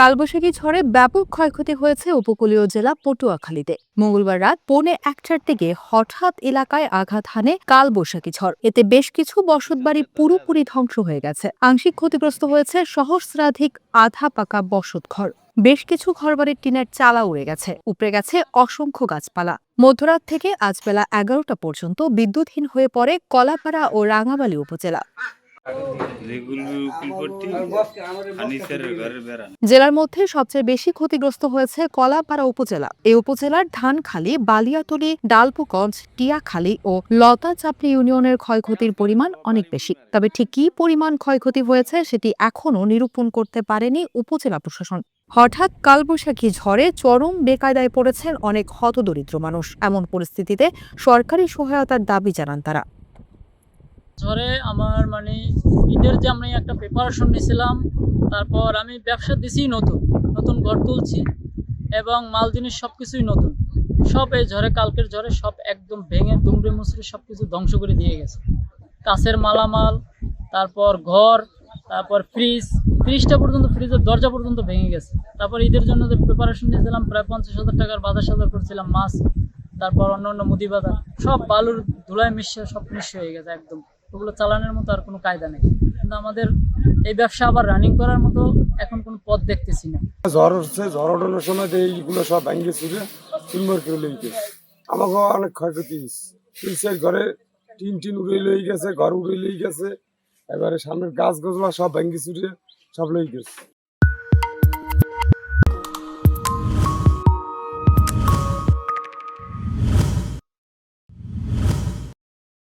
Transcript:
কালবৈশাখী ঝড়ে ব্যাপক ক্ষয়ক্ষতি হয়েছে উপকূলীয় জেলা পটুয়াখালীতে। মঙ্গলবার রাত 1:45টার দিকে হঠাৎ এলাকায় আঘাত হানে কালবৈশাখী ঝড়। এতে বেশ কিছু বসতবাড়ি পুরোপুরি ধ্বংস হয়ে গেছে। আংশিক ক্ষতিগ্রস্ত হয়েছে সহস্রাধিক আধা পাকা বসতঘর। বেশ কিছু ঘরবাড়ির টিনের চালা উড়ে গেছে, উপড়ে গেছে অসংখ্য গাছপালা। মধ্যরাত থেকে আজ বেলা 11টা পর্যন্ত বিদ্যুৎহীন হয়ে পড়ে কলাপাড়া ও রাঙামালী উপজেলা। জেলার মধ্যে সবচেয়ে বেশি ক্ষতিগ্রস্ত হয়েছে কলাপাড়া উপজেলা। এই উপজেলার ধানখালী, বালিয়াতলী, ডালপুগঞ্জ, টিয়াখালী ও লতাচাপড়ি ইউনিয়নের ক্ষয়ক্ষতির পরিমাণ অনেক বেশি। তবে ঠিক কী পরিমাণ ক্ষয়ক্ষতি হয়েছে সেটি এখনও নিরূপণ করতে পারেনি উপজেলা প্রশাসন। হঠাৎ কালবৈশাখী ঝড়ে চরম বেকায়দায় পড়েছেন অনেক হতদরিদ্র মানুষ। এমন পরিস্থিতিতে সরকারি সহায়তার দাবি জানান তারা। ঝড়ে আমার ঈদের যে আমি একটা প্রিপারেশন নিয়েছিলাম, তারপর আমি ব্যবসা দিছি, নতুন নতুন ঘর তুলছি এবং মাল জিনিস সব কিছুই নতুন। সব এই ঝড়ে, কালকের ঝড়ে সব একদম ভেঙে দুমড়ে মুচড়ে সব কিছু ধ্বংস করে দিয়ে গেছে। কাছের মালামাল, তারপর ঘর, তারপর ফ্রিজটা পর্যন্ত, ফ্রিজের দরজা পর্যন্ত ভেঙে গেছে। তারপর ঈদের জন্য যে প্রিপারেশন নিয়েছিলাম, প্রায় 50,000 টাকার বাজার সাজার করছিলাম, মাছ, তারপর অন্য মুদি বাজার, সব বালুর ধুলায় মিশে সব নিঃস্ব হয়ে গেছে একদম। ওগুলো চালানোর মতো আর কোনো কায়দা নেই। কিন্তু আমাদের এই ব্যবসা আবার রানিং করার মতো এখন কোনো পথ দেখতেছি না। ঝড় হচ্ছে, ঝড় ওঠানোর সময় এইগুলো সব ভেঙে চুরে চুরমার করে লই গেছে। আমাকে অনেক ক্ষয়ক্ষতি হয়েছে। ঘরে টিন উড়ে লই গেছে, ঘর উড়ে লই গেছে। এবারে সামনের গাছ গাছগুলো সব ভেঙে চুরে সব লই গেছে।